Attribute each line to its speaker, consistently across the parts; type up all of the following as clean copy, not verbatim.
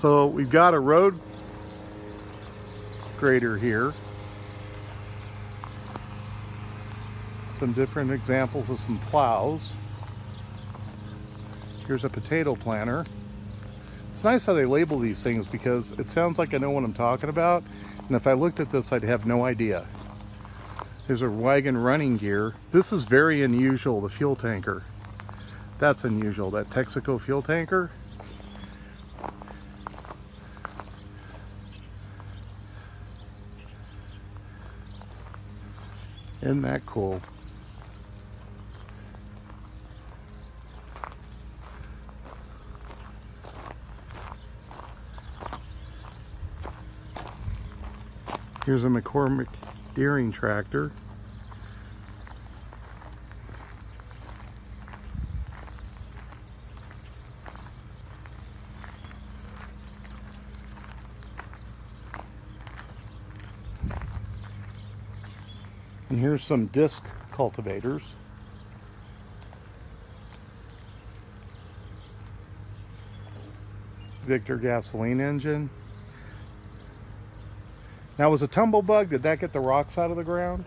Speaker 1: So we've got a road grader here. Some different examples of some plows. Here's a potato planter. It's nice how they label these things because it sounds like I know what I'm talking about. And if I looked at this, I'd have no idea. There's a Wagon running gear. This is very unusual, the fuel tanker. That's unusual, that Texaco fuel tanker. Isn't that cool? Here's a McCormick Deering tractor. And here's some disc cultivators. Victor gasoline engine. Now, was a tumblebug, did that get the rocks out of the ground?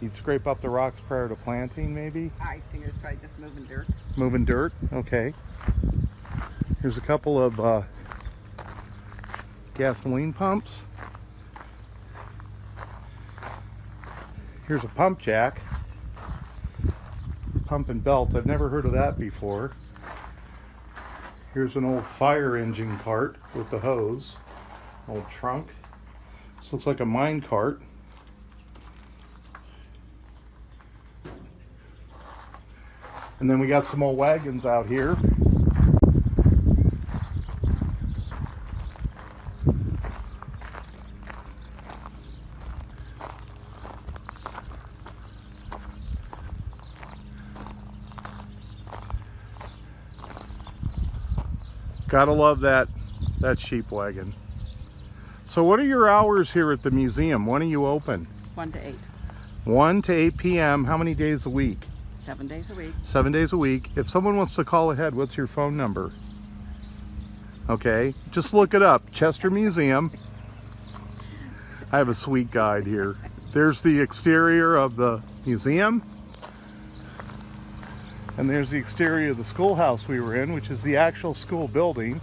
Speaker 1: You'd scrape up the rocks prior to planting, maybe?
Speaker 2: I think it's probably just moving dirt.
Speaker 1: Moving dirt? Okay. Here's a couple of gasoline pumps. Here's a pump jack. Pump and belt. I've never heard of that before. Here's an old fire engine cart with the hose. Old trunk. This looks like a mine cart. And then we got some old wagons out here. Gotta love that sheep wagon. So what are your hours here at the museum? When are you open?
Speaker 2: 1 to 8.
Speaker 1: 1 to 8 p.m. How many days a week?
Speaker 2: 7 days a week.
Speaker 1: 7 days a week. If someone wants to call ahead, what's your phone number? Okay, just look it up. Chester Museum. I have a sweet guide here. There's the exterior of the museum. And there's the exterior of the schoolhouse we were in, which is the actual school building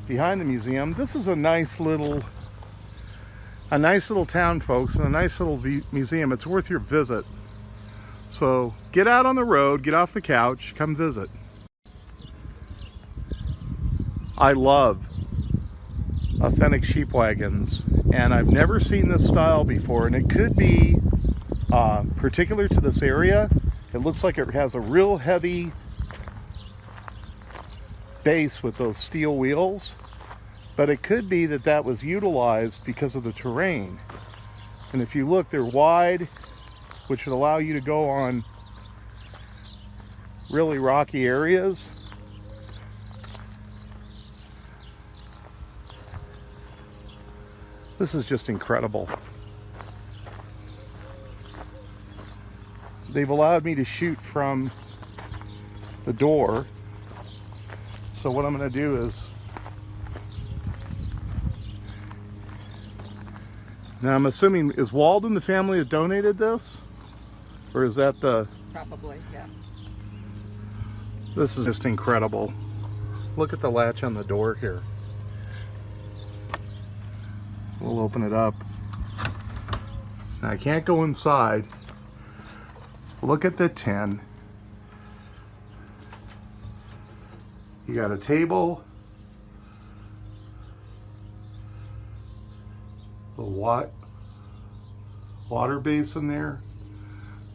Speaker 1: behind the museum. This is a nice little town, folks, and a nice little museum. It's worth your visit. So get out on the road, get off the couch, come visit. I love authentic sheep wagons, and I've never seen this style before, and it could be particular to this area. It looks like it has a real heavy base with those steel wheels, but it could be that that was utilized because of the terrain. And if you look, they're wide, which would allow you to go on really rocky areas. This is just incredible. They've allowed me to shoot from the door. So what I'm going to do is, now I'm assuming, is Walden the family that donated this? Or is that the...
Speaker 2: Probably, yeah.
Speaker 1: This is just incredible. Look at the latch on the door here. We'll open it up. Now, I can't go inside. Look at the tin. You got a table, a water basin there,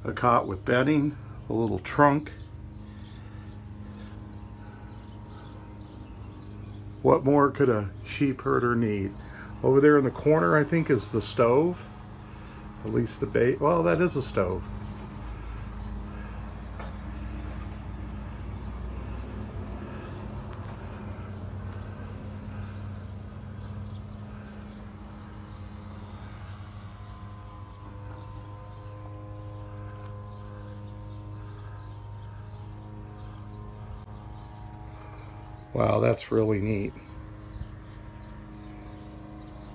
Speaker 1: a cot with bedding, a little trunk. What more could a sheep herder need? Over there in the corner, I think, is the stove. At least the bait. Well, that is a stove. Wow, that's really neat.